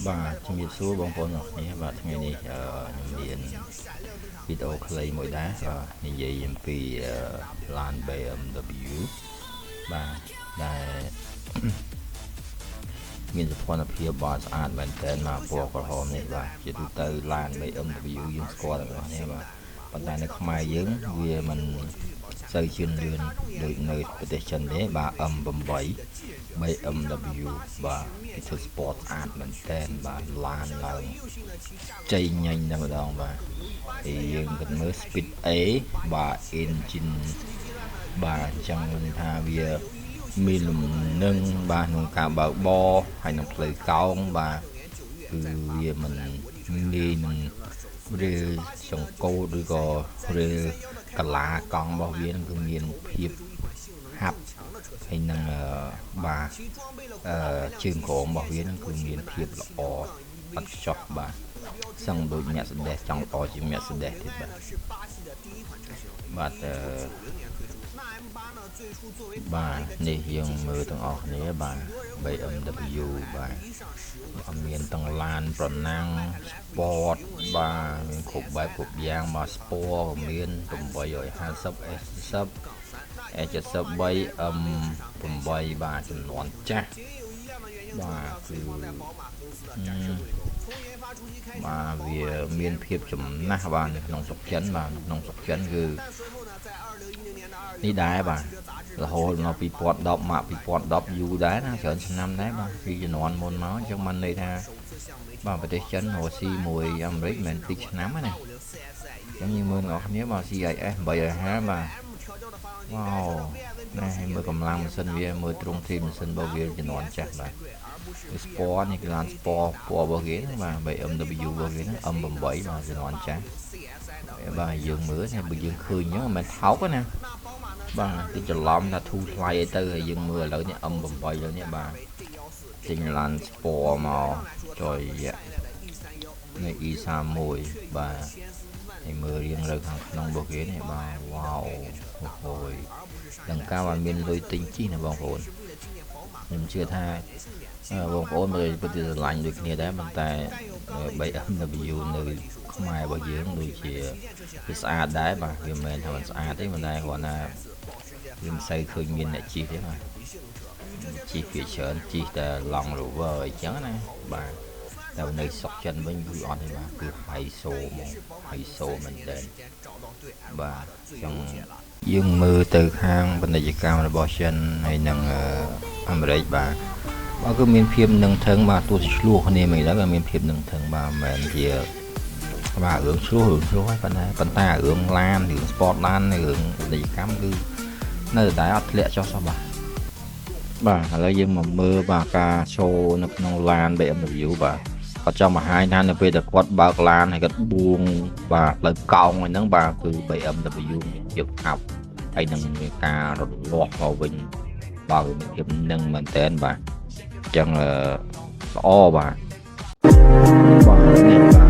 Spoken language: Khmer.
បាទជំរាបសួរបងប្អូនទាំងគ្នាបាទថ្ងៃនេះខ្ញុំមានវីដេអូខ្លីមួយដែរនិយាយអំពីឡាន BMW បាទដែលមានសោភ័ណភាពបាទស្អាតមែនទែនមកពណ៌ក្រហមនេះបាទជាទូទៅឡាន BMW យើងស្គាល់ទាំងអស់គ្នាបាទប៉ុន្តែនៅខ្មែរយើងវាមិនសូវជឿនលឿនដូចនៅប្រទេសចិនទេបាទ M8 BMW បាទវាធ្វើ sport ស្អាតមែនទែនបាទឡានឡើងជ័យញញតែម្ដងបាទហើយយើងគិតមើល Speed A បាទ engine បាទអញ្ចឹងមិនថាវាមានលំនឹងបាទក្នុងការបើកបរហើយនឹងផ្លូវកោងបាទគឺវាមិនងាយនឹងឬចង្កូតឬក៏ឬកាឡាកង់របស់វានឹងគឺមានភាពហាប់ហើយនឹងបាទជើងក្រោមរបស់វានឹងគឺមានភាពល្អអត់ខ្ចោះបាទសឹងដូចអ្នកសដេសចង់ល្អជាងអ្នកសដេសទៀតបាទបាទនេះយើងមើលទាំងអស់គ្នាបាទ BMW បាទមានទាំងឡានប្រណាំង sport បាទមានគ្រប់បែបគ្រប់យ៉ាងមក sport មាន850 S70 S73 M8 បាទចំនួនចាស់បាទគឺបាទវាមានភាពចំណាស់បាទនៅក្នុងស្រុកចិនបាទក្នុងស្រុកចិនគឺនេះដែរបាទរហូតដល់2010មក2010យូរដែរណាច្រើនឆ្នាំដែរបាទពីជំនាន់មុនមកអញ្ចឹងបានន័យថាបាទប្រទេសចិនរស់ស៊ីមួយអាមេរិកមិនតិចឆ្នាំណាអញ្ចឹងយើងមើលអ្នកគ្នាបាទ CIS 850បាទវ៉ាវណែមើលកម្លាំងម៉ាស៊ីនវាមើលទ្រង់ទ្រាយម៉ាស៊ីនរបស់វាជំនាន់ចាស់បាទSport នេះគឺឡាន Sport ពណ៌របស់គេបាទ BMW របស់គេហ្នឹង M8 បាទជំនាន់ចាស់បាទយើងមើលតែបើយើងឃើញហ្នឹងមិនមែនថោកណាបាទទីច្រឡំថាធូរថ្លៃអីទៅហើយយើងមើលឥឡូវនេះ M8 ឥឡូវនេះបាទចេញឡាន Sport មកចុយនៃ E31 បាទហើយមើលរៀងលើខាងក្នុងរបស់គេនេះបាទវ៉ាវអូយដល់ការបានមានលុយទិញជិះណាបងប្អូនខ្ញុំជឿថាបងប្អូនមើលពិតជាស្រឡាញ់ដូចគ្នាដែរប៉ុន្តែ BMW នៅខ្មែររបស់យើងដូចជាវាស្អាតដែរបាទវាមិនមែនថាមិនស្អាតទេប៉ុន្តែគ្រាន់តែវាមិនសូវឃើញមានអ្នកជិះទេបាទជិះវាច្រើនជិះតែ Long Rover អីចឹងណាបាទតែនៅស្រុកចិនវិញគឺអត់ទេបាទគឺហៃសូហ្មងហៃសូមែនតើបាទចឹងយើងមើលទៅខាងពាណិជ្ជកម្មរបស់ចិនហើយនឹងអាមេរិកបាទគឺមានភាពនឹងថឹងបាទទោះឆ្លោះគ្នាមិនដែរក៏មានភាពនឹងថឹងបាទមិនមែនជាបាទរឿងឆ្លោះហើយប៉ុន្តែរឿងឡានរឿង sport ឡានរឿងពាណិជ្ជកម្មគឺនៅតែអត់ធ្លាក់ចុះសោះបាទឥឡូវយើងមកមើលបាទការចូលនៅក្នុងឡាន BMW បាទគាត់ចង់បង្ហាញថានៅពេលដែលគាត់បើកឡានហើយគាត់បួងបាទផ្លូវកោងហ្នឹងបាទគឺ BMW មានភាពហាប់ហើយនឹងមានការរលាស់មកវិញបាទមានភាពនឹងមែនតើបាទអញ្ចឹងល្អបាទនេះ